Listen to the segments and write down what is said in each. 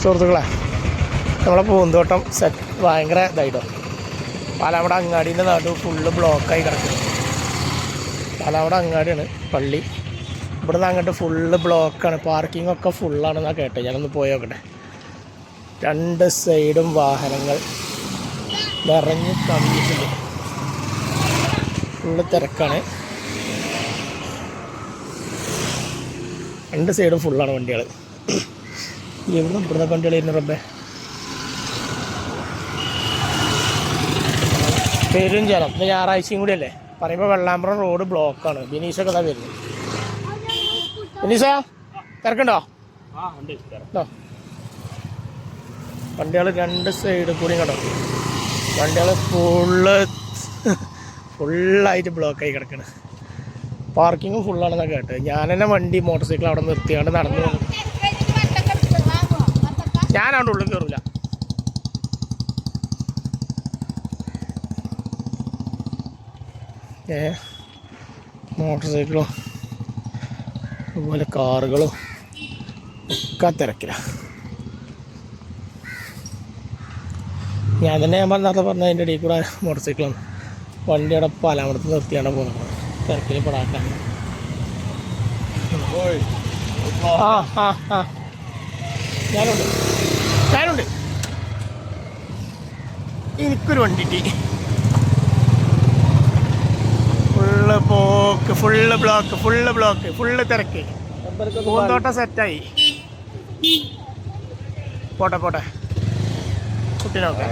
സുഹൃത്തുക്കളെ, നമ്മളെ പൂന്തോട്ടം സെറ്റ് ഭയങ്കര ഇതായിട്ടോ. പാലാവട അങ്ങാടീൻ്റെ നാട് ഫുള്ള് ബ്ലോക്കായി കിടക്കുന്നു. പാലാവട അങ്ങാടിയാണ് പള്ളി. ഇവിടുന്ന് അങ്ങോട്ട് ഫുള്ള് ബ്ലോക്കാണ്. പാർക്കിംഗ് ഒക്കെ ഫുള്ളാണെന്നാണ് കേട്ടത്. ഞാനൊന്ന് പോയി നോക്കട്ടെ. രണ്ട് സൈഡും വാഹനങ്ങൾ നിറഞ്ഞ് കമ്പിയിട്ടുണ്ട്. ഫുള്ള് തിരക്കാണ്. രണ്ട് സൈഡും ഫുള്ളാണ് വണ്ടികൾ. എവിടെ ഇവിടുന്ന് വണ്ടികളായിരുന്നു റബ്ബേ. പെരും ജനം. ഇന്ന് ഞായറാഴ്ചയും കൂടി അല്ലേ. പറയുമ്പോൾ വെള്ളാമ്പ്രം റോഡ് ബ്ലോക്കാണ്. ബിനീഷൊക്കെ ഇതാ വരുന്നത്. ബിനീഷാ തിരക്കുണ്ടോ? വണ്ടികൾ രണ്ട് സൈഡ് കൂടി കണ്ടോ. വണ്ടികൾ ഫുള്ളായിട്ട് ബ്ലോക്കായി കിടക്കണം. പാർക്കിങ്ങും ഫുള്ളാണെന്നാണ് കേട്ടത്. ഞാൻ തന്നെ വണ്ടി മോട്ടോർ സൈക്കിൾ അവിടെ നിർത്തിയാണ്ട് നടന്നു പോകുന്നു. ഞാനവിടെ ഉള്ളിൽ കയറില്ല. മോട്ടോർ സൈക്കിളും അതുപോലെ കാറുകളും ഒക്കെ തിരക്കില്ല. ഞാൻ നേരത്തെ പറഞ്ഞ അതിൻ്റെ ഇടയിൽ കൂടെ മോട്ടോർ സൈക്കിളാണ്. വണ്ടിയുടെ പാലാമടത്ത് നിർത്തിയാണ് പോകുന്നത്. തിരക്കിൽ പെടാക്കാൻ. ഞാനുണ്ട് എനിക്കൊരു വണ്ടി കിട്ടി. ഫുള്ള് പോക്ക്, ഫുള്ള് ബ്ലോക്ക്, ഫുള്ള് തിരക്ക്. പൂന്തോട്ടം സെറ്റായി. പോട്ടെ കുട്ടീനൊക്കെ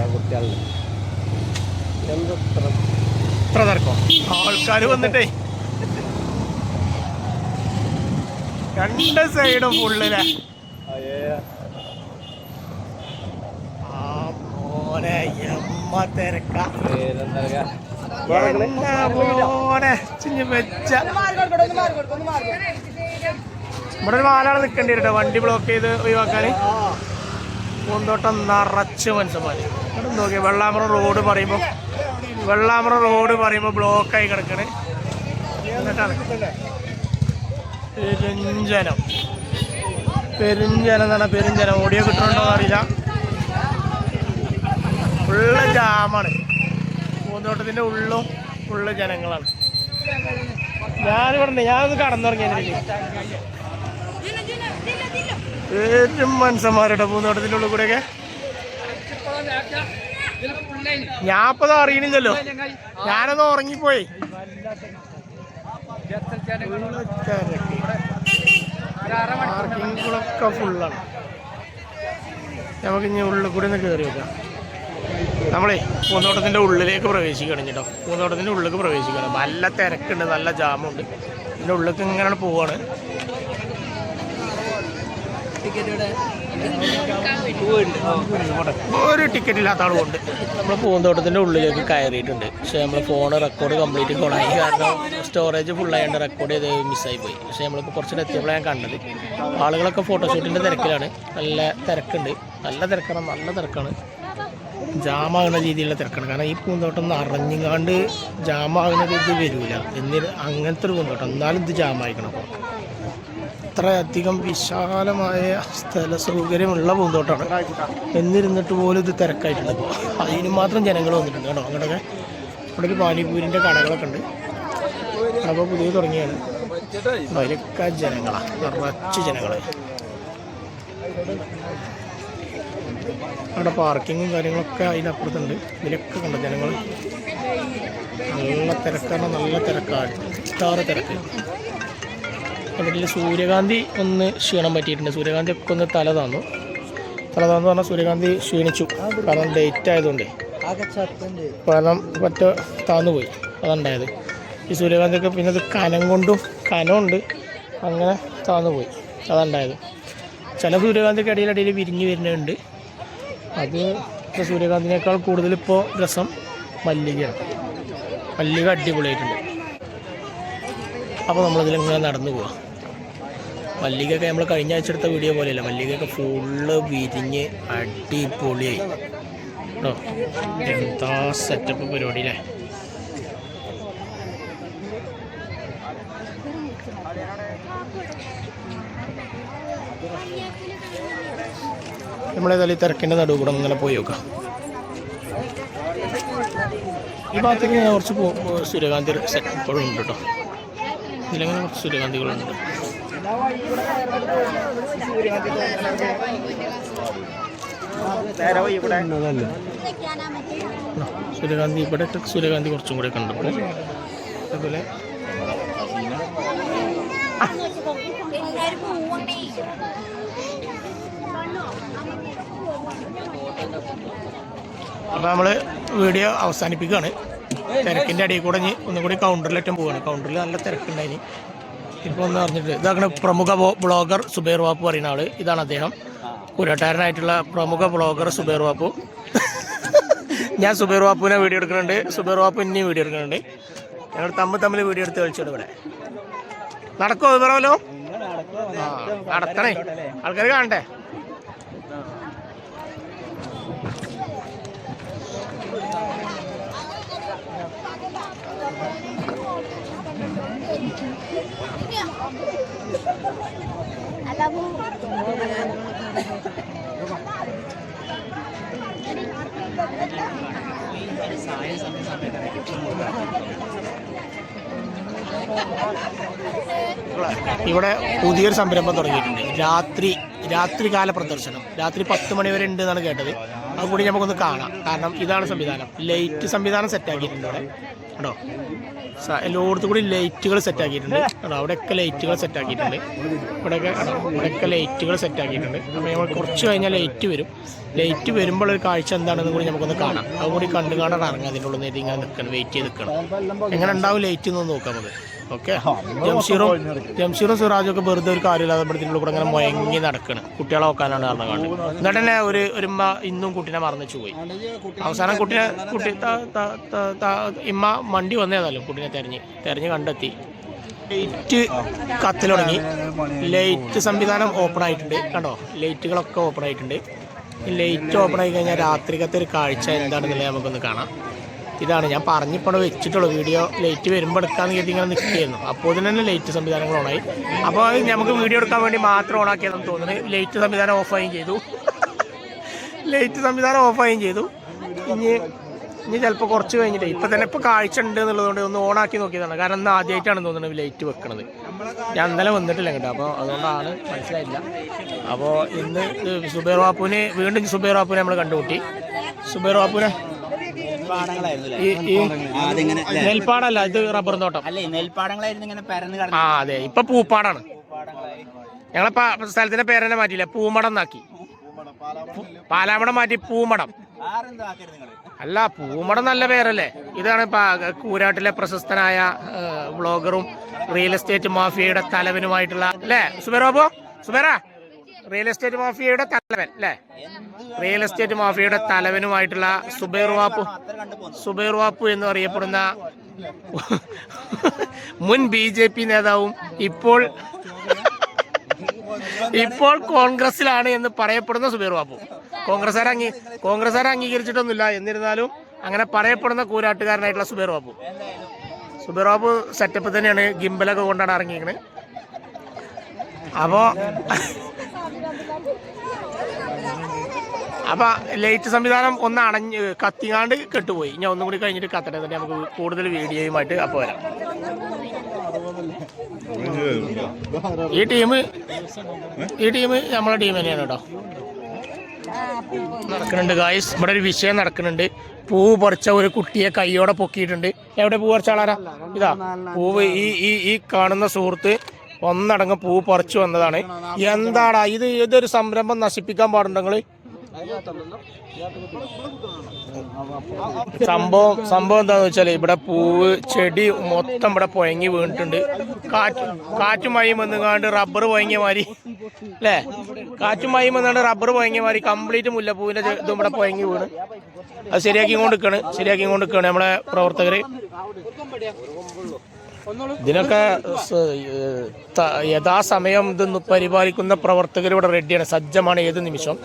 ഇത്ര തിരക്കോ? ആൾക്കാർ വന്നിട്ടേ രണ്ട് സൈഡും ഫുള്ളിലെ മോനെ എമ്മ തിരക്ക. മോനെ വെച്ച ഇവിടെ ഒരു നാലാൾ നിൽക്കേണ്ടി കേട്ടോ വണ്ടി ബ്ലോക്ക് ചെയ്ത് ഒഴിവാക്കാൻ. പൂന്തോട്ടം നിറച്ച് മനുഷ്യന്മാർ. ഇവിടെ നോക്കിയാൽ വെള്ളാമ്പ്രം റോഡ് പറയുമ്പോൾ ബ്ലോക്കായി കിടക്കണേ. എന്നിട്ടാണ് പെരുഞ്ചനം എന്നാണ്. പെരുഞ്ചനം ഓഡിയോ കിട്ടുന്നുണ്ടോ എന്നറിയില്ല. ഫുള്ള് ജാമാണ്. പൂന്തോട്ടത്തിൻ്റെ ഉള്ളും ഫുള്ള് ജനങ്ങളാണ്. ഞാനൊന്ന് കടന്നുറങ്ങിയതിലേക്ക് പേരും മനുഷ്യന്മാരുടെ പൂന്തോട്ടത്തിൻ്റെ ഉള്ളിൽ കൂടെയൊക്കെ. ഞാൻ ഇപ്പത് അറിയണില്ലല്ലോ. ഞാനൊന്ന് ഉറങ്ങിപ്പോയി. പാർക്കിങ്ങുകളൊക്കെ ഫുള്ളാണ്. നമുക്ക് ഇനി ഉള്ളിൽ കൂടെ ഒന്ന് കയറി വെക്കാം. നമ്മളെ പൂന്തോട്ടത്തിൻ്റെ ഉള്ളിലേക്ക് പ്രവേശിക്കണം കേട്ടോ. പൂന്തോട്ടത്തിൻ്റെ ഉള്ളിലേക്ക് പ്രവേശിക്കണം. നല്ല തിരക്കുണ്ട്, നല്ല ജാമുണ്ട്. ഇതിൻ്റെ ഉള്ളിലേക്ക് ഇങ്ങനെ പോവാണ്. ഒരു ടിക്കറ്റ് ഇല്ലാത്ത ആളുകൊണ്ട് നമ്മൾ പൂന്തോട്ടത്തിൻ്റെ ഉള്ളിലേക്ക് കയറിയിട്ടുണ്ട്. പക്ഷേ നമ്മൾ ഫോൺ റെക്കോർഡ് കംപ്ലീറ്റ് കോളായി. കാരണം സ്റ്റോറേജ് ഫുള്ളായതുകൊണ്ട് റെക്കോർഡ് ചെയ്ത് മിസ്സായി പോയി. പക്ഷേ നമ്മളിപ്പോൾ കുറച്ചുകൂടെ എത്തിയപ്പോഴാണ് ഞാൻ കണ്ടത്. ആളുകളൊക്കെ ഫോട്ടോഷൂട്ടിൻ്റെ തിരക്കിലാണ്. നല്ല തിരക്കുണ്ട്. നല്ല തിരക്കാണ്. ജാമാകുന്ന രീതിയിലുള്ള തിരക്കാണ്. കാരണം ഈ പൂന്തോട്ടം നിറഞ്ഞുകാണ്ട് ജാമാകുന്നത് ഇത് വരില്ല. അങ്ങനത്തെ ഒരു പൂന്തോട്ടം. എന്നാലും ഇത് ജാമായിക്കണം. അത്രയധികം വിശാലമായ സ്ഥല സൗകര്യമുള്ള പൂന്തോട്ടമാണ്. എന്നിരുന്നിട്ട് പോലും ഇത് തിരക്കായിട്ടുണ്ട്. ഇപ്പോൾ അതിന് മാത്രം ജനങ്ങൾ വന്നിട്ടുണ്ട് കേട്ടോ. അങ്ങോട്ടൊക്കെ ഇവിടെ ഒരു പാനിപൂരിൻ്റെ കടകളൊക്കെ ഉണ്ട്. അപ്പോൾ പുതിയ തുടങ്ങിയാണ്. അതിലൊക്കെ ജനങ്ങളാണ്, നിറച്ച് ജനങ്ങൾ. അവിടെ പാർക്കിങ്ങും കാര്യങ്ങളൊക്കെ അതിനപ്പുറത്തുണ്ട്. ഇതിലൊക്കെ കണ്ട ജനങ്ങൾ. നല്ല തിരക്കാണ്. തിരക്ക്. അതിൽ സൂര്യകാന്തി ഒന്ന് ക്ഷീണം പറ്റിയിട്ടുണ്ട്. സൂര്യകാന്തി ഒക്കെ ഒന്ന് തല താന്നു പറഞ്ഞാൽ സൂര്യകാന്തി ക്ഷീണിച്ചു. കാരണം ഡേറ്റ് ആയതുകൊണ്ട് ഫലം താന്നുപോയി. അതുണ്ടായത് ഈ സൂര്യകാന്തിയൊക്കെ. പിന്നെ അത് കനമുണ്ട്. അങ്ങനെ താന്നുപോയി. അതുണ്ടായത്. ചില സൂര്യകാന്തിക്ക് ഇടയിൽ വിരിഞ്ഞ് വരുന്നുണ്ട്. അത് സൂര്യകാന്തിനേക്കാൾ കൂടുതൽ ഇപ്പോൾ രസം മല്ലികയാണ്. മല്ലിക അടിപൊളിയായിട്ടുണ്ട്. അപ്പോൾ നമ്മളിതിലിങ്ങനെ നടന്നു പോവാം. മല്ലികയൊക്കെ നമ്മൾ കഴിഞ്ഞ ആഴ്ച എടുത്ത വീഡിയോ പോലെയല്ല. മല്ലികയൊക്കെ ഫുള്ള് വിരിഞ്ഞ് അടിപൊളിയായി കേട്ടോ. എന്താ സെറ്റപ്പ് പരിപാടി അല്ലേ. നമ്മളേതായാലും ഈ തിരക്കിൻ്റെ നടുവ് കൂടെ ഇങ്ങനെ പോയി നോക്കാം. ഈ ഭാഗത്തേക്ക് കുറച്ച് സൂര്യകാന്തി സെറ്റ് ഇപ്പോഴും ഉണ്ട് കേട്ടോ. ഇതിലങ്ങനെ കുറച്ച് സൂര്യകാന്തികളുണ്ട്. സൂര്യകാന്തി ഇവിടെ സൂര്യകാന്തി കുറച്ചും കൂടെ കണ്ടപ്പോൾ അതുപോലെ അപ്പോൾ നമ്മൾ വീഡിയോ അവസാനിപ്പിക്കുകയാണ്. തിരക്കിൻ്റെ അടിയിൽ കൂടെ ഒന്നും കൂടി കൗണ്ടറിലേറ്റം പോവുകയാണ്. കൗണ്ടറിൽ നല്ല തിരക്കുണ്ടായിന്. ഇപ്പോൾ ഒന്ന് അറിഞ്ഞിട്ട് ഇതാണ് പ്രമുഖ ബ്ലോഗർ സുബൈർ വാപ്പു പറയുന്ന ആൾ. ഇതാണ് അദ്ദേഹം, കുരട്ടാരനായിട്ടുള്ള പ്രമുഖ ബ്ലോഗർ സുബൈർ വാപ്പു. ഞാൻ സുബൈർ വാപ്പുവിനെ വീഡിയോ എടുക്കുന്നുണ്ട്, സുബൈർ വാപ്പു ഇനിയും വീഡിയോ എടുക്കുന്നുണ്ട്. ഞങ്ങൾ തമ്മിൽ വീഡിയോ എടുത്ത് കളിച്ചിട്ട് ഇവിടെ നടക്കുമോ സുബൈറോലോ? ആ നടത്തണേ, ആൾക്കാർ കാണണ്ടേ. ഇവിടെ പുതിയൊരു സംരംഭം തുടങ്ങിയിട്ടുണ്ട്. രാത്രികാല പ്രദർശനം. രാത്രി 10 മണി വരെ ഉണ്ട് എന്നാണ് കേട്ടത്. അതുകൂടി നമുക്കൊന്ന് കാണാം. കാരണം ഇതാണ് സംവിധാനം. ലൈറ്റ് സംവിധാനം സെറ്റാക്കിയിട്ടുണ്ട് ഇവിടെ കേട്ടോ. എല്ലായിടത്തും കൂടി ലൈറ്റുകൾ സെറ്റാക്കിയിട്ടുണ്ട് കേട്ടോ. അവിടെയൊക്കെ ലൈറ്റുകൾ സെറ്റാക്കിയിട്ടുണ്ട്. ഇവിടെയൊക്കെ ലൈറ്റുകൾ സെറ്റാക്കിയിട്ടുണ്ട്. അപ്പോൾ നമ്മൾ കുറച്ച് കഴിഞ്ഞാൽ ലൈറ്റ് വരും. ലൈറ്റ് വരുമ്പോൾ ഒരു കാഴ്ച എന്താണെന്ന് കൂടി നമുക്കൊന്ന് കാണാം. അതുകൂടി കണ്ടു കാണാൻ ഇറങ്ങാം. അതിൻ്റെ ഉള്ളിൽ നിന്ന് ഇങ്ങനെ നിൽക്കണം, വെയിറ്റ് ചെയ്ത് നിൽക്കണം. എങ്ങനെ ഉണ്ടാവും ലൈറ്റ് എന്ന് നോക്കാം നമുക്ക്. ഓക്കെ, ജംഷീറും സിറാജും ഒക്കെ വെറുതെ ഒരു കാര്യമില്ലാതെ ഇവിടത്തിൻ്റെ കൂടെ അങ്ങനെ മുയങ്ങി നടക്കണം. കുട്ടികളെ നോക്കാനാണ് കാരണം കാണുന്നത്. എന്നിട്ട് തന്നെ ഒരു ഇന്നും കുട്ടീനെ മറന്നിച്ചു പോയി. അവസാനം കുട്ടി ഇമ്മ വണ്ടി വന്നേതായാലും കുട്ടീനെ തെരഞ്ഞ് കണ്ടെത്തി. ലൈറ്റ് കത്തിൽ തുടങ്ങി. ലൈറ്റ് സംവിധാനം ഓപ്പൺ ആയിട്ടുണ്ട് കണ്ടോ. ലൈറ്റുകളൊക്കെ ഓപ്പൺ ആയിട്ടുണ്ട്. ഈ ലൈറ്റ് ഓപ്പൺ ആയി കഴിഞ്ഞാൽ രാത്രിക്കത്തെ ഒരു കാഴ്ച എന്താണെന്നുള്ളത് നമുക്കൊന്ന് കാണാം. ഇതാണ് ഞാൻ പറഞ്ഞിപ്പോൾ വെച്ചിട്ടുള്ളൂ. വീഡിയോ ലൈറ്റ് വരുമ്പോൾ എടുക്കാമെന്ന് കരുതി ഇങ്ങനെ നിൽക്കുകയായിരുന്നു. അപ്പോൾ തന്നെ ലൈറ്റ് സംവിധാനങ്ങൾ ഓണായി. അപ്പോൾ അത് നമുക്ക് വീഡിയോ എടുക്കാൻ വേണ്ടി മാത്രം ഓണാക്കിയതെന്ന് തോന്നുന്നത്. ലൈറ്റ് സംവിധാനം ഓഫായും ചെയ്തു. ഇനി ചിലപ്പോൾ കുറച്ച് കഴിഞ്ഞിട്ട് ഇപ്പം തന്നെ ഇപ്പോൾ കാഴ്ച ഉണ്ട് എന്നുള്ളതുകൊണ്ട് ഒന്ന് ഓണാക്കി നോക്കിയതാണ്. കാരണം ഇന്ന് ആദ്യമായിട്ടാണ് തോന്നുന്നത് ലൈറ്റ് വെക്കണത്. ഞാൻ ഇന്നലെ വന്നിട്ടില്ല കേട്ടോ. അപ്പോൾ അതുകൊണ്ടാണ് മനസ്സിലായില്ല. അപ്പോൾ ഇന്ന് സുബൈർ വാപ്പുവിനെ നമ്മൾ കണ്ടുമുട്ടി. സുബൈർ വാപ്പുവിനെ നെൽപ്പാടല്ല, ഇത് റബ്ബർ തോട്ടം. ആ അതെ, ഇപ്പൊ പൂപ്പാടാണ്. ഞങ്ങളെ സ്ഥലത്തിന്റെ പേരെന്നെ മാറ്റിയില്ല, പൂമടം എന്നാക്കി. പാലാമടം മാറ്റി പൂമടം. അല്ല, പൂമടം നല്ല പേരല്ലേ. ഇതാണ് കൂരാട്ടിലെ പ്രശസ്തനായ വ്ളോഗറും റിയൽ എസ്റ്റേറ്റ് മാഫിയയുടെ തലവനുമായിട്ടുള്ള അല്ലേ സുബേറ റിയൽ എസ്റ്റേറ്റ് മാഫിയയുടെ തലവൻ അല്ലേ. റിയൽ എസ്റ്റേറ്റ് മാഫിയയുടെ തലവനുമായിട്ടുള്ള സുബൈർ വാപ്പു എന്ന് അറിയപ്പെടുന്ന മുൻ BJP നേതാവും ഇപ്പോൾ കോൺഗ്രസിലാണ് എന്ന് പറയപ്പെടുന്ന സുബൈർ വാപ്പു. കോൺഗ്രസ്സുകാരെ അംഗീകരിച്ചിട്ടൊന്നുമില്ല. എന്നിരുന്നാലും അങ്ങനെ പറയപ്പെടുന്ന കൂരാട്ടുകാരനായിട്ടുള്ള സുബൈർ വാപ്പു സെറ്റപ്പ് തന്നെയാണ്. ഗിംബലൊക്കെ കൊണ്ടാണ് ഇറങ്ങിയിരിക്കുന്നത്. അപ്പൊ ലൈറ്റ് സംവിധാനം ഒന്ന് കത്തിങ്ങാണ്ട് കെട്ടുപോയി. ഞാൻ ഒന്നും കൂടി കഴിഞ്ഞിട്ട് കത്തട്ടെ, എന്നിട്ട് നമുക്ക് കൂടുതൽ വീഡിയോയുമായിട്ട് അപ്പോൾ വരാം. ഈ ടീം നമ്മളെ ടീം തന്നെയാണ് കേട്ടോ. നടക്കുന്നുണ്ട് ഗായ്സ്, ഇവിടെ ഒരു വിഷയം നടക്കുന്നുണ്ട്. പൂ പറിച്ച ഒരു കുട്ടിയെ കൈയോടെ പൊക്കിയിട്ടുണ്ട്. എവിടെ പൂ പറിച്ച ആളാരാ? ഇതാ പൂവ്. ഈ കാണുന്ന സുഹൃത്ത് ഒന്നടങ്കം പൂ പറിച്ചു വന്നതാണ്. എന്താടാ ഇത്? ഇതൊരു സംരംഭം നശിപ്പിക്കാൻ പാടുണ്ടെങ്കിൽ സംഭവം എന്താന്ന് വെച്ചാൽ ഇവിടെ പൂവ് ചെടി മൊത്തം ഇവിടെ പൊയങ്ങി വീണിട്ടുണ്ട്. കാറ്റും മഴയും വന്നുകാണ്ട് റബ്ബർ പൊയങ്ങിയ മാതിരി അല്ലേ. കാറ്റും മഴയും വന്നാണ്ട് റബ്ബർ പൊയങ്ങിയ മാതിരി കംപ്ലീറ്റ് മുല്ലപ്പൂവിന്റെ ഇതും ഇവിടെ പൊയങ്ങി വീണ്. അത് ശരിയാക്കി കൊണ്ടിരിക്കുകയാണ് നമ്മളെ പ്രവർത്തകര്. ഇതിനൊക്കെ യഥാസമയം ഇത് പരിപാലിക്കുന്ന പ്രവർത്തകർ ഇവിടെ റെഡിയാണ്, സജ്ജമാണ്. ഏത് നിമിഷം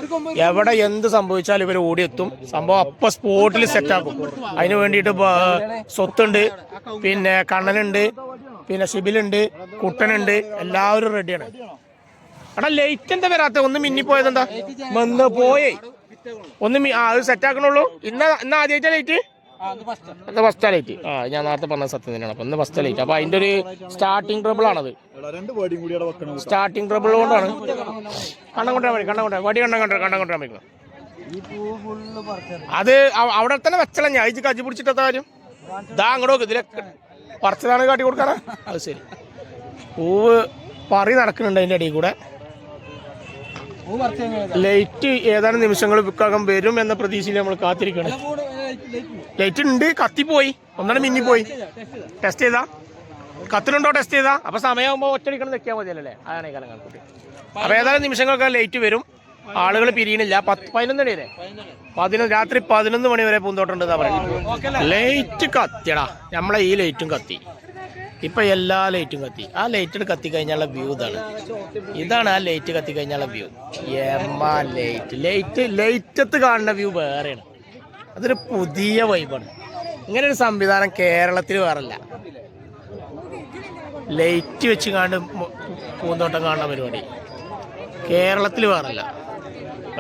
എവിടെ എന്ത് സംഭവിച്ചാലും ഇവർ ഓടിയെത്തും. സംഭവം അപ്പം സ്പോട്ടിൽ സെറ്റാക്കും. അതിന് വേണ്ടിയിട്ട് സ്വത്തുണ്ട്, പിന്നെ കണ്ണനുണ്ട്, പിന്നെ ഷിബിലുണ്ട്, കുട്ടനുണ്ട്, എല്ലാവരും റെഡിയാണ്. എടാ ലൈറ്റ് എന്താ വരാത്ത? ഒന്ന് മിന്നിപ്പോയത് എന്താ? വന്ന് പോയേ ഒന്ന് അത് സെറ്റ് ആക്കണുള്ളൂ. ഇന്ന് ആദ്യമായിട്ടാ ലൈറ്റ്? ഇന്ന് ഫസ്റ്റാ ലൈറ്റ്. ഞാൻ നേരത്തെ പറഞ്ഞ സത്യം തന്നെയാണ്. അപ്പൊ ഇന്ന് ഫസ്റ്റ് ലൈറ്റ്. അപ്പൊ അതിന്റെ ഒരു സ്റ്റാർട്ടിങ് ട്രബിൾ ആണത്. സ്റ്റാർട്ടിങ് ട്രബിൾ കൊണ്ടാണ്. കണ്ണം കൊണ്ടാൻ വടി കണ്ണം കൊണ്ടാൻ വയ്ക്കണം. അത് അവിടെ തന്നെ വെച്ചല ഞാൻ ഇത് കജി പിടിച്ചിട്ട കാര്യം. ഇതാ അങ്ങോട്ട് ഇതിലൊക്കെ പറിച്ചതാണ് കാട്ടി കൊടുക്കാനാ. അത് ശരി. പൂവ് പറി നടക്കുന്നുണ്ട് അതിന്റെ ഇടയിൽ കൂടെ. ലൈറ്റ് ഏതാനും നിമിഷങ്ങൾക്കകം വരും എന്ന പ്രതീക്ഷയിൽ നമ്മൾ കാത്തിരിക്കണം. ലൈറ്റ് ഉണ്ട്, കത്തിപ്പോയി, ഒന്നാണ് മിന്നിപ്പോയി. ടെസ്റ്റ് ചെയ്താ കത്തിലുണ്ടോ? ടെസ്റ്റ് ചെയ്താ അപ്പൊ സമയമാകുമ്പോൾ ഒറ്റടിക്കണം നിൽക്കാൻ മതിയല്ലേ? അതാണ് ഈ കാലം കണക്കൂട്ടി. അപ്പൊ ഏതാനും നിമിഷങ്ങൾക്ക് ലൈറ്റ് വരും. ആളുകൾ പിരിയണില്ല. 11 മണിവരെ രാത്രി 11 മണി വരെ പൂന്തോട്ടം ഉണ്ട്. ലൈറ്റ് കത്തിയടാ. നമ്മളെ ഈ ലൈറ്റും കത്തി. ഇപ്പൊ എല്ലാ ലൈറ്റും കത്തി. ആ ലൈറ്റ് കത്തി കഴിഞ്ഞാലുള്ള വ്യൂ ഇതാണ് ആ ലൈറ്റ് കത്തി കഴിഞ്ഞാലുള്ള വ്യൂ. ലൈറ്റത്ത് കാണുന്ന വ്യൂ വേറെയാണ്. അതൊരു പുതിയ വൈബാണ്. ഇങ്ങനെ ഒരു സംവിധാനം കേരളത്തിൽ വേറല്ല. ലൈറ്റ് വെച്ച് കാണുന്ന പൂന്തോട്ടം കാണുന്ന പരിപാടി കേരളത്തിൽ വേറല്ല.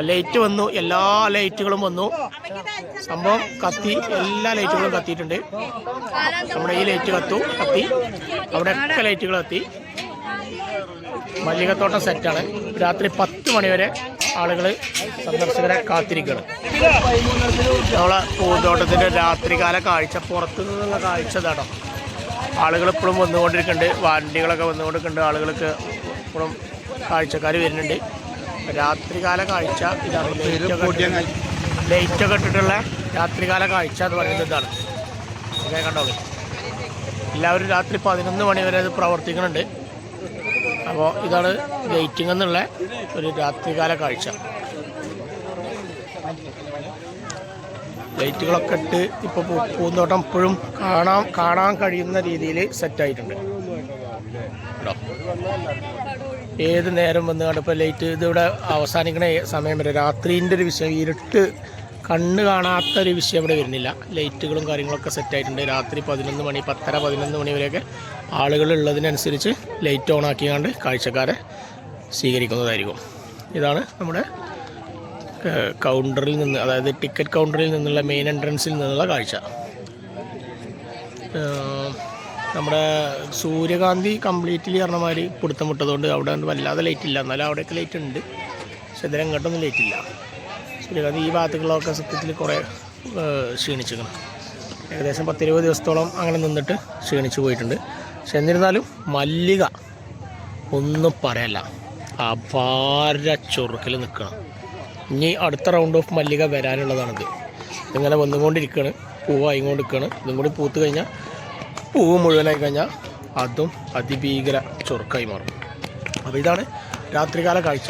ലൈറ്റ് വന്നു, എല്ലാ ലൈറ്റുകളും വന്നു, സംഭവം കത്തി, എല്ലാ ലൈറ്റുകളും കത്തിയിട്ടുണ്ട്. നമ്മുടെ ഈ ലൈറ്റ് കത്തി, അവിടെയൊക്കെ ലൈറ്റുകൾ കത്തി. മല്ലികത്തോട്ടം സെറ്റാണ്. രാത്രി 10 മണി വരെ ആളുകൾ സന്ദർശകരെ കാത്തിരിക്കുകയാണ്. നമ്മളെ പൂന്തോട്ടത്തിൻ്റെ രാത്രികാല കാഴ്ച, പുറത്തു നിന്നുള്ള കാഴ്ച ഇതാണോ. ആളുകൾ ഇപ്പോഴും വന്നുകൊണ്ടിരിക്കുന്നുണ്ട്. വണ്ടികളൊക്കെ വന്നുകൊണ്ടിരിക്കുന്നുണ്ട്. ആളുകൾക്ക് ഇപ്പോഴും കാഴ്ചക്കാർ വരുന്നുണ്ട്. രാത്രികാല കാഴ്ച ഇതാണ്. ലൈറ്റൊക്കെ ഇട്ടിട്ടുള്ള രാത്രികാല കാഴ്ച എന്ന് പറയുന്നത് ഇതാണ്. ഇതേ കണ്ടോളൂ. എല്ലാവരും രാത്രി 11 മണി വരെ അത് പ്രവർത്തിക്കുന്നുണ്ട്. അപ്പോൾ ഇതാണ് ലൈറ്റിംഗ് എന്നുള്ള ഒരു രാത്രികാല കാഴ്ച. ലൈറ്റുകളൊക്കെ ഇട്ട് ഇപ്പോൾ പൂന്തോട്ടം ഇപ്പോഴും കാണാൻ കഴിയുന്ന രീതിയിൽ സെറ്റായിട്ടുണ്ട് കേട്ടോ. ഏത് നേരം വന്ന് കണ്ടപ്പോൾ ലൈറ്റ് ഇതിവിടെ അവസാനിക്കണ സമയം വരെ രാത്രിൻ്റെ ഒരു വിഷയം, ഇരുട്ട് കണ്ണ് കാണാത്തൊരു വിഷയം ഇവിടെ വരുന്നില്ല. ലൈറ്റുകളും കാര്യങ്ങളൊക്കെ സെറ്റായിട്ടുണ്ട്. രാത്രി 11 മണി 10:30 11 മണി വരെയൊക്കെ ആളുകൾ ഉള്ളതിനനുസരിച്ച് ലൈറ്റ് ഓൺ ആക്കിയാണ്ട് കാഴ്ചക്കാരെ സ്വീകരിക്കുന്നതായിരിക്കും. ഇതാണ് നമ്മുടെ കൗണ്ടറിൽ നിന്ന്, അതായത് ടിക്കറ്റ് കൗണ്ടറിൽ നിന്നുള്ള മെയിൻ എൻട്രൻസിൽ നിന്നുള്ള കാഴ്ച. നമ്മുടെ സൂര്യകാന്തി കംപ്ലീറ്റ്ലി പറഞ്ഞമാതിരി പിടുത്തം വിട്ടതുകൊണ്ട് അവിടെ വല്ലാതെ ലൈറ്റ് ഇല്ല. എന്നാലും അവിടെയൊക്കെ ലൈറ്റ് ഉണ്ട്. പക്ഷെ ഇതിലങ്ങോട്ടൊന്നും ലൈറ്റ് ഇല്ല. സൂര്യകാന്തി ഈ ഭാഗത്തുകളൊക്കെ സത്യത്തിൽ കുറേ ക്ഷീണിച്ചിരിക്കണം. ഏകദേശം 10-20 ദിവസത്തോളം അങ്ങനെ നിന്നിട്ട് ക്ഷീണിച്ച് പോയിട്ടുണ്ട്. പക്ഷെ എന്നിരുന്നാലും മല്ലിക ഒന്നും പറയല്ല, അപാര ചൊറുക്കിൽ നിൽക്കണം. ഇനി അടുത്ത റൗണ്ട് ഓഫ് മല്ലിക വരാനുള്ളതാണിത്. ഇങ്ങനെ വന്നുകൊണ്ടിരിക്കുകയാണ്, പൂവായിക്കൊണ്ടിരിക്കുകയാണ്. ഇതും കൂടി പൂത്ത് കഴിഞ്ഞാൽ, പൂവ് മുഴുവനായി കഴിഞ്ഞാൽ അതും അതിഭീകര ചൊറുക്കായി മാറും. അപ്പോൾ ഇതാണ് രാത്രികാല കാഴ്ച,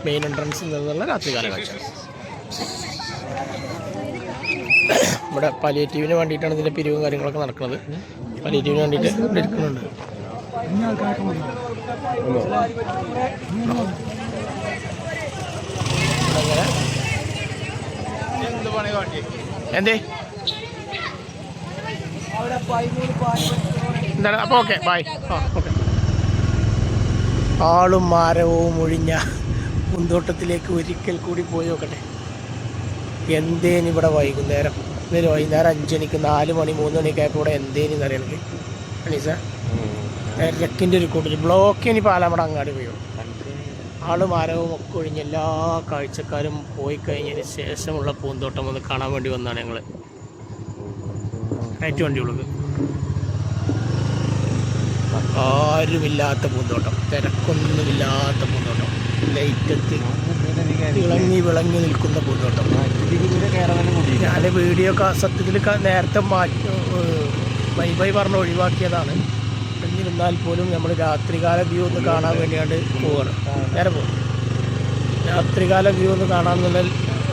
മെയിൻ എൻട്രൻസിൽ നിന്നുള്ള രാത്രികാല കാഴ്ച. ഇവിടെ പാലിയേറ്റീവിന് വേണ്ടിയിട്ടാണ് ഇതിൻ്റെ പിരിവും കാര്യങ്ങളൊക്കെ നടക്കുന്നത്. പാലിയേറ്റീവിന് വേണ്ടിയിട്ട് ഇവിടെ ഇരിക്കുന്നുണ്ട്. എന്തേ എന്താണ്? അപ്പോൾ ഓക്കെ, ബൈ. ഓക്കെ. ആളും മരവും ഒഴിഞ്ഞ പൂന്തോട്ടത്തിലേക്ക് ഒരിക്കൽ കൂടി പോയി നോക്കട്ടെ. എന്തേനി ഇവിടെ വൈകുന്നേരം, വൈകുന്നേരം 5 മണിക്ക് 4 മണി 3 മണിയൊക്കെ ആയപ്പോൾ ഇവിടെ എന്തേനി അറിയണമെങ്കിൽ അനീസ തിരക്കിൻ്റെ ഒരു കൂട്ടർ ബ്ലോക്ക്. ഇനി പാലാമട അങ്ങാടി പോയോ. ആളും മരവും ഒക്കെ ഒഴിഞ്ഞ് എല്ലാ കാഴ്ചക്കാരും പോയി കഴിഞ്ഞതിന് ശേഷമുള്ള പൂന്തോട്ടം ഒന്ന് കാണാൻ വേണ്ടി വന്നതാണ് ഞങ്ങൾ. കയറ്റ് വണ്ടിയുള്ളത്, ആരുമില്ലാത്ത പൂന്തോട്ടം, തിരക്കൊന്നുമില്ലാത്ത പൂന്തോട്ടം, ലൈറ്റത്ത് വിളങ്ങി നിൽക്കുന്ന പൂന്തോട്ടം. ഞാൻ വീഡിയോ സത്യത്തിൽ നേരത്തെ ബൈ പറഞ്ഞ് ഒഴിവാക്കിയതാണ്. എന്നിരുന്നാൽ പോലും നമ്മൾ രാത്രികാല വ്യൂ ഒന്ന് കാണാൻ വേണ്ടിയാണ്ട് പോവുകയാണ്. നേരെ പോകും. രാത്രികാല വ്യൂ ഒന്ന് കാണാമെന്നുള്ള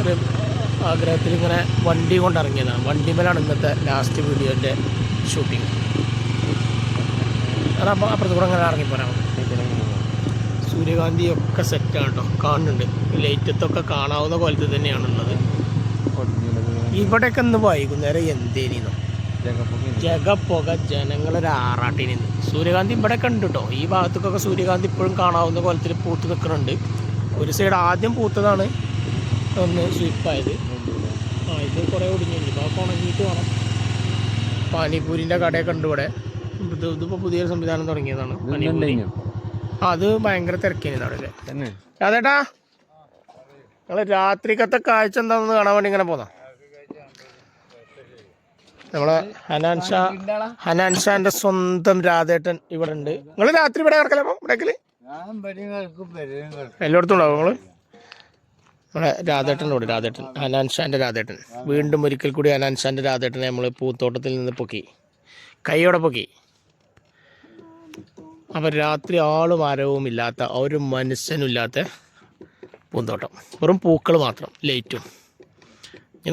ഒരു ആഗ്രഹത്തിൽ ഇങ്ങനെ വണ്ടി കൊണ്ടിറങ്ങിയതാണ്. വണ്ടിമേലാണ് ഇന്നത്തെ ലാസ്റ്റ് വീഡിയോൻ്റെ ഷൂട്ടിങ്. കാരണം അപ്പുറത്ത് കൂടെ അങ്ങനെ ഇറങ്ങിപ്പോരാം. സൂര്യകാന്തിയൊക്കെ സെറ്റാണ് കേട്ടോ, കാണുന്നുണ്ട്. ലൈറ്റത്തൊക്കെ കാണാവുന്ന കോലത്തിൽ തന്നെയാണുള്ളത്. ഇവിടെയൊക്കെ ഒന്ന് വൈകുന്നേരം എന്തേനോ ജഗപ്പുക ജനങ്ങളൊരു ആറാട്ടിൽ നിന്ന്. സൂര്യകാന്തി ഇവിടെ കണ്ടു കേട്ടോ. ഈ ഭാഗത്തേക്കൊക്കെ സൂര്യകാന്തി ഇപ്പോഴും കാണാവുന്ന കോലത്തിൽ പൂത്ത് നിൽക്കുന്നുണ്ട്. ഒരു സൈഡ് ആദ്യം പൂത്തതാണ് ഒന്ന് സ്വീപ്പായത്. ഇത് കുറേ ഒടിഞ്ഞിട്ടുണ്ട്. ഇപ്പോൾ ഉണങ്ങിയിട്ട് വേണം. പാനിപൂരിൻ്റെ കടയൊക്കെ ഉണ്ട് ഇവിടെ. ഇതിപ്പോൾ പുതിയൊരു സംവിധാനം തുടങ്ങിയതാണ് പാനിപൂരി. അത് ഭയങ്കര തിരക്കിനാണ് അവിടെ അല്ലേ. അതേട്ടാ നിങ്ങൾ രാത്രിക്കത്തെ കാഴ്ച എന്താണെന്ന് കാണാൻ വേണ്ടി ഇങ്ങനെ പോന്നാ. നമ്മളെ ഹനാൻ ഷാന്റെ സ്വന്തം രാധേട്ടൻ ഇവിടെ ഉണ്ട്. നിങ്ങൾ രാത്രി ഇവിടെ കിടക്കലോ ഇവിടേക്കല് എല്ലായിടത്തും ഉണ്ടാവും നിങ്ങൾ. നമ്മളെ രാധേട്ടൻ്റെ കൂടെ രാധേട്ടൻ ഹനാൻ ഷാന്റെ രാധേട്ടൻ വീണ്ടും ഒരിക്കൽ കൂടി ഹനാൻ ഷാന്റെ രാധേട്ടനെ നമ്മൾ പൂത്തോട്ടത്തിൽ നിന്ന് പൊക്കി, കൈയോടെ പൊക്കി. അപ്പം രാത്രി ആളും ആരവും ഇല്ലാത്ത ഒരു മനുഷ്യനും ഇല്ലാത്ത പൂന്തോട്ടം, വെറും പൂക്കൾ മാത്രം, ലൈറ്റും.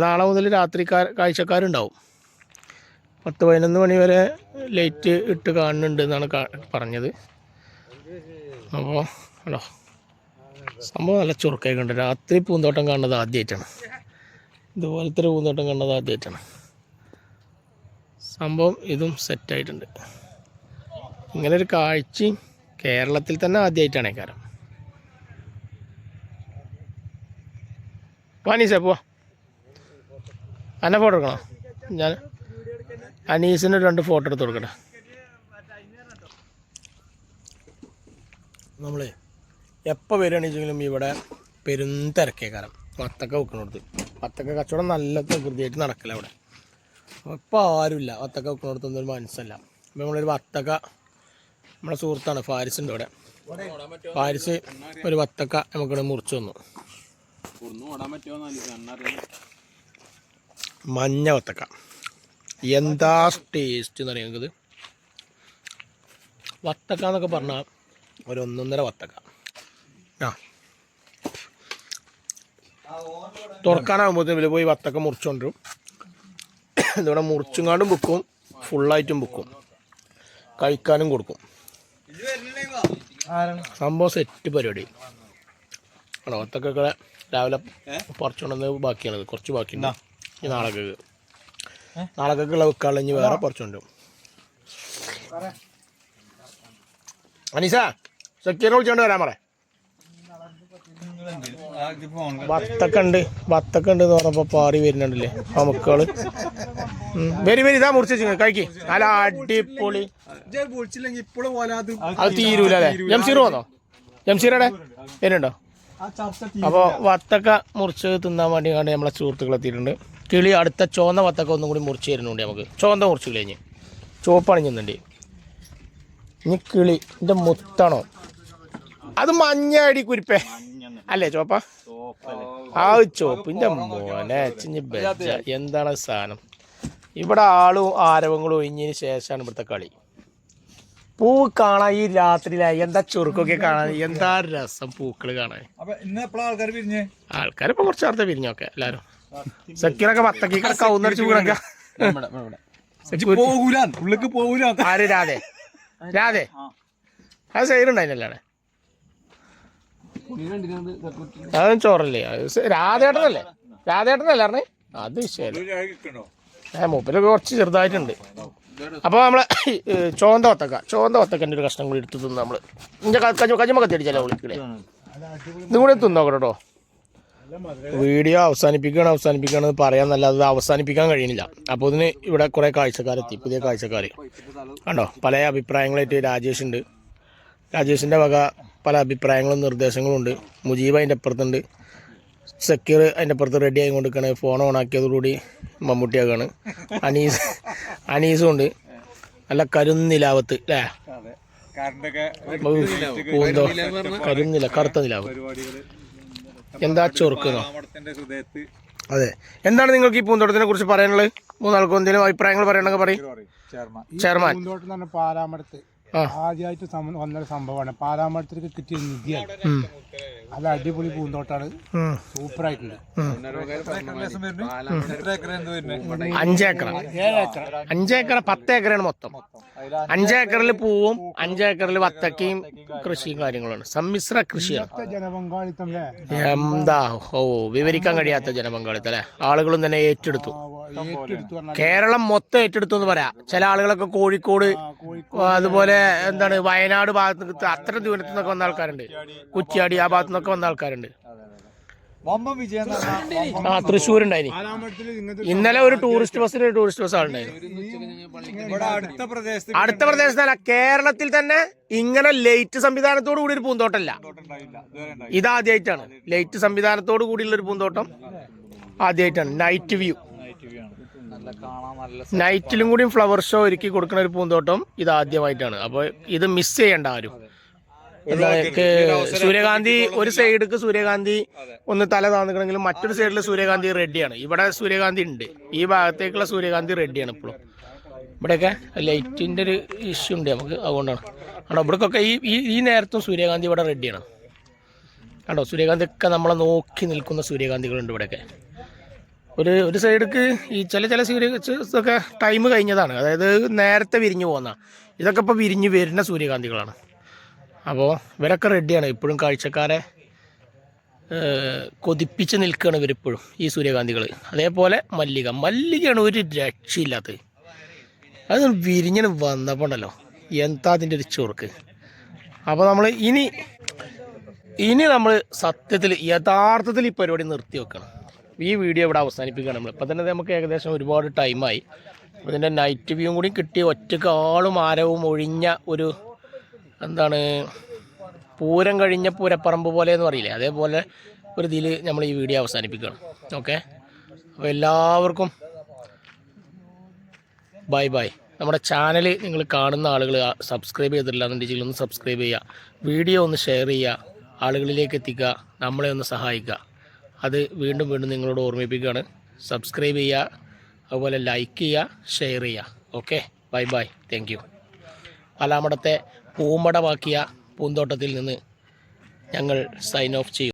നാളെ മുതൽ രാത്രി കാഴ്ചക്കാരുണ്ടാവും. 10-11 മണി വരെ ലൈറ്റ് ഇട്ട് കാണുന്നുണ്ട് എന്നാണ് പറഞ്ഞത്. അപ്പോൾ ഹലോ, സംഭവം നല്ല ചുരുക്കൊക്കെ ഉണ്ട്. രാത്രി പൂന്തോട്ടം കാണുന്നത് ആദ്യമായിട്ടാണ്. ഇതുപോലത്തെ ഒരു പൂന്തോട്ടം കാണുന്നത് ആദ്യമായിട്ടാണ്. സംഭവം ഇതും സെറ്റായിട്ടുണ്ട്. ഇങ്ങനൊരു കാഴ്ച കേരളത്തിൽ തന്നെ ആദ്യമായിട്ടാണ് കാരണം. വാനീസേ പോവാ. അന്നെ ഫോട്ടോ എടുക്കണോ? ഞാൻ അനീസിന് 2 ഫോട്ടോ എടുത്ത് കൊടുക്കട്ടെ. നമ്മൾ എപ്പോൾ വരികയാണെങ്കിലും ഇവിടെ പെരുന്തിരക്കേക്കാരം വത്തക്ക വെക്കണോടത്ത്. വത്തക്ക കച്ചവടം നല്ല പ്രകൃതിയായിട്ട് നടക്കില്ല അവിടെ. ഇപ്പോൾ ആരുമില്ല വത്തക്ക വെക്കണോടത്തൊന്നും ഒരു മനസ്സല്ല. അപ്പോൾ നമ്മളൊരു വത്തക്ക, നമ്മുടെ സുഹൃത്താണ് ഫാരിസ് ഉണ്ട് ഇവിടെ. ഫാരിസ് ഒരു വത്തക്ക നമുക്കിവിടെ മുറിച്ച് തന്നു. മഞ്ഞ വത്തക്ക എന്താ ടേസ്റ്റ് എന്ന് അറിയാം. ഇത് വത്തക്ക എന്നൊക്കെ പറഞ്ഞാൽ ഒരു 1.5 വത്തക്ക. തുറക്കാനാകുമ്പോഴത്തേന് ഇതിൽ പോയി വത്തക്ക മുറിച്ചുകൊണ്ടിരും. ഇതിവിടെ മുറിച്ചുങ്ങാണ്ടും വിൽക്കും, ഫുള്ളായിട്ടും വിൽക്കും, കഴിക്കാനും കൊടുക്കും. സംഭവം സെറ്റ് പരിപാടി ആണോ. വത്തക്കൊക്കെ രാവിലെ പറിച്ചുകൊണ്ടെന്ന് ബാക്കിയാണത്, കുറച്ച് ബാക്കിയുണ്ട്. ഈ നാളേക്കുള്ള വെക്കാനുള്ള ഇനി വേറെ പറിച്ചുകൊണ്ടും. അനീസ സെക്യൂരിനെ വിളിച്ചോണ്ട് വരാൻ പറ. വത്തക്ക ഉണ്ട് എന്ന് പറഞ്ഞപ്പോൾ പാറി വരുന്നുണ്ടല്ലേ നമുക്കുകള്. വരി ഇതാ മുറിച്ച് കഴിക്ക്. നല്ല അടിപൊളി. അത് തീരൂല അല്ലേ? ജംസീർ വന്നോ? ജംസീറയുടെ വരുന്നുണ്ടോ? അപ്പോൾ വത്തക്ക മുറിച്ച് തിന്നാൻ വേണ്ടി കണ്ട് നമ്മളെ സുഹൃത്തുക്കൾ എത്തിയിട്ടുണ്ട്. കിളി അടുത്ത ചുവന്ന വത്തക്ക ഒന്നും കൂടി മുറിച്ച് തരുന്നുണ്ട് നമുക്ക്. ചുവന്ന മുറിച്ച് കഴിഞ്ഞ് ചുവപ്പാണ് ചെന്നുണ്ട്. ഇനി കിളി എൻ്റെ മുത്താണോ? അത് മഞ്ഞ അടി കുരിപ്പേ അല്ലേ? ചോപ്പ ആ ചോപ്പ് എൻ്റെ മോനെ ചിഞ്ഞ് ബെജ. എന്താണ് സാധനം? ഇവിടെ ആളും ആരവങ്ങളും ഒഴിഞ്ഞതിന് ശേഷമാണ് ഇവിടുത്തെ കളി. പൂ കാണാൻ ഈ രാത്രിയിലായി എന്താ ചുരുക്കൊക്കെ കാണാൻ എന്താ രസം. പൂക്കൾ കാണാൻ ആൾക്കാർ ഇപ്പൊ കുറച്ച് നേരത്തെ പിരിഞ്ഞൊക്കെ എല്ലാരും. സക്കീറൊക്കെ വത്തക്കൊക്കെ കൗന്നടിച്ച് വീണൊക്കെ. ആര്? രാധേ അത് സൈഡുണ്ടായില്ലേ? അതും ചോറല്ലേ? രാധേട്ടനല്ലേ അറിഞ്ഞേ? അത് ശരി. മൂപ്പരൊക്കെ കുറച്ച് ചെറുതായിട്ടുണ്ട്. അപ്പോൾ നമ്മളെ ചുവന്ന വത്തക്കൻ്റെ ഒരു കഷ്ണം കൂടി എടുത്ത് തിന്ന് നമ്മൾ കഞ്ഞുമ കത്തിയടിച്ചാലോ വിളിക്കണേ. ഇതും കൂടി തിന്നോക്കട്ടെ കേട്ടോ. വീഡിയോ അവസാനിപ്പിക്കുകയാണെന്ന് പറയാമെന്നല്ലാതെ അവസാനിപ്പിക്കാൻ കഴിയുന്നില്ല. അപ്പോൾ ഇതിന് ഇവിടെ കുറേ കാഴ്ചക്കാരെത്തി, പുതിയ കാഴ്ചക്കാർ കണ്ടോ. പല അഭിപ്രായങ്ങളായിട്ട് രാജേഷിൻ്റെ വക പല അഭിപ്രായങ്ങളും നിർദ്ദേശങ്ങളും ഉണ്ട്. മുജീബ് അതിൻ്റെ അപ്പുറത്തുണ്ട്, സക്കീർ അതിൻ്റെ അപ്പുറത്ത് റെഡി ആയി കൊണ്ടിരിക്കുകയാണ്. ഫോൺ ഓണാക്കിയതോടുകൂടി മമ്മൂട്ടിയാക്കാണ്. അനീസും ഉണ്ട്. നല്ല കരുന്നിലാവത്ത് അല്ലേ? കറുത്ത നിലാവ്. എന്താ ചൊറുക്കുന്നോ? അതെ. എന്താണ് നിങ്ങൾക്ക് ഈ പൂന്തോട്ടത്തിനെ കുറിച്ച് പറയാനുള്ളത്? മൂന്നാൾക്കും എന്തെങ്കിലും അഭിപ്രായങ്ങൾ പറയണമെങ്കിൽ പറയും. ചെയർമാൻ പാലാമടത്ത് ആദ്യമായിട്ട് വന്നൊരു സംഭവമാണ്. പാലാമടത്തേക്ക് കിട്ടിയ നിധിയാണ്. അത് അടിപൊളി പൂന്തോട്ടാണ്, സൂപ്പറായിട്ടുണ്ട്. 5 ഏക്കർ 10 ഏക്കറാണ് മൊത്തം. 5 ഏക്കറിൽ പൂവും 5 ഏക്കറിൽ വത്തക്കയും കൃഷിയും കാര്യങ്ങളാണ്. സമ്മിശ്ര കൃഷിയാണ്. ജനപങ്കാളിത്തം എന്താ വിവരിക്കാൻ കഴിയാത്ത ജനപങ്കാളിത്തം അല്ലെ? ആളുകളും തന്നെ ഏറ്റെടുത്തു. ഏറ്റെടുത്തു പറഞ്ഞാൽ കേരളം മൊത്തം ഏറ്റെടുത്തു എന്ന് പറയാം. ചില ആളുകളൊക്കെ കോഴിക്കോട് അതുപോലെ എന്താണ് വയനാട് ഭാഗത്ത് അത്ര ദൂരത്തു നിന്നൊക്കെ വന്ന ആൾക്കാരുണ്ട്. കുറ്റ്യാടി ആ ഭാഗത്തു നിന്നൊക്കെ വന്ന ആൾക്കാരുണ്ട്. തൃശ്ശൂരുണ്ടായിനി. ഇന്നലെ ഒരു ടൂറിസ്റ്റ് ബസ് ആളുണ്ടായിരുന്നു. അടുത്ത പ്രദേശത്തല്ല, കേരളത്തിൽ തന്നെ ഇങ്ങനെ ലൈറ്റ് സംവിധാനത്തോടു കൂടി ഒരു പൂന്തോട്ടമല്ല. ഇതാദ്യമായിട്ടാണ്. ലൈറ്റ് സംവിധാനത്തോടു കൂടിയുള്ള ഒരു പൂന്തോട്ടം ആദ്യമായിട്ടാണ്. നൈറ്റ് വ്യൂ, നൈറ്റിലും കൂടി ഫ്ലവർ ഷോ ഒരുക്കി കൊടുക്കുന്ന ഒരു പൂന്തോട്ടം ഇതാദ്യമായിട്ടാണ്. അപ്പോൾ ഇത് മിസ് ചെയ്യേണ്ട ആരും. സൂര്യകാന്തി ഒരു സൈഡിക്ക് സൂര്യകാന്തി ഒന്ന് തല താന്നിക്കണമെങ്കിലും മറ്റൊരു സൈഡിൽ സൂര്യകാന്തി റെഡിയാണ്. ഇവിടെ സൂര്യകാന്തി ഉണ്ട്, ഈ ഭാഗത്തേക്കുള്ള സൂര്യകാന്തി റെഡിയാണ്. ഇപ്പോഴും ഇവിടെയൊക്കെ ലൈറ്റിൻ്റെ ഒരു ഇഷ്യൂ ഉണ്ട് നമുക്ക്, അതുകൊണ്ടാണ്. ആണോ ഇവിടേക്കൊക്കെ ഈ നേരത്തും സൂര്യകാന്തി ഇവിടെ റെഡിയാണ്. കണ്ടോ, സൂര്യകാന്തി ഒക്കെ നമ്മളെ നോക്കി നിൽക്കുന്ന സൂര്യകാന്തികളുണ്ട് ഇവിടെയൊക്കെ. ഒരു സൈഡിക്ക് ഈ ചില സൂര്യകാന്തി ടൈം കഴിഞ്ഞതാണ്, അതായത് നേരത്തെ വിരിഞ്ഞു പോകുന്ന. ഇതൊക്കെ ഇപ്പോൾ വിരിഞ്ഞ് വരുന്ന സൂര്യകാന്തികളാണ്. അപ്പോൾ ഇവരൊക്കെ റെഡിയാണ്. ഇപ്പോഴും കാഴ്ചക്കാരെ കൊതിപ്പിച്ച് നിൽക്കുകയാണ് ഇവരിപ്പോഴും ഈ സൂര്യകാന്തികൾ. അതേപോലെ മല്ലികയാണ് ഒരു രക്ഷയില്ലാത്തത്. അത് വിരിഞ്ഞിന് വന്നപ്പോൾ ഉണ്ടല്ലോ എന്താ അതിൻ്റെ ഒരു ചൊറുക്ക്. അപ്പോൾ നമ്മൾ ഇനി നമ്മൾ സത്യത്തിൽ യഥാർത്ഥത്തിൽ ഈ പരിപാടി നിർത്തി വെക്കണം. ഈ വീഡിയോ ഇവിടെ അവസാനിപ്പിക്കുകയാണ് നമ്മൾ. ഇപ്പം തന്നെ നമുക്ക് ഏകദേശം ഒരുപാട് ടൈമായി. അപ്പോൾ ഇതിൻ്റെ നൈറ്റ് വ്യൂവും കൂടി കിട്ടി ഒറ്റക്ക് ആളും ആരവും ഒഴിഞ്ഞ ഒരു എന്താണ് പൂരം കഴിഞ്ഞ പൂരപ്പറമ്പ് പോലെ എന്ന് പറയില്ലേ, അതേപോലെ ഒരു ഇതിൽ നമ്മൾ ഈ വീഡിയോ അവസാനിപ്പിക്കുകയാണ്. ഓക്കെ, അപ്പോൾ എല്ലാവർക്കും ബൈ. നമ്മുടെ ചാനൽ നിങ്ങൾ കാണുന്ന ആളുകൾ സബ്സ്ക്രൈബ് ചെയ്തിട്ടില്ല എന്നുണ്ടെങ്കിൽ ഒന്ന് സബ്സ്ക്രൈബ് ചെയ്യുക, വീഡിയോ ഒന്ന് ഷെയർ ചെയ്യുക, ആളുകളിലേക്ക് എത്തിക്കുക, നമ്മളെ ഒന്ന് സഹായിക്കുക. അത് വീണ്ടും നിങ്ങളോട് ഓർമ്മിപ്പിക്കുകയാണ്. സബ്സ്ക്രൈബ് ചെയ്യുക, അതുപോലെ ലൈക്ക് ചെയ്യുക, ഷെയർ ചെയ്യുക. Okay, bye. Thank you. പാലാമടത്തെ പൂമടമാക്കിയ പൂന്തോട്ടത്തിൽ നിന്ന് ഞങ്ങൾ സൈൻ ഓഫ് ചെയ്യും.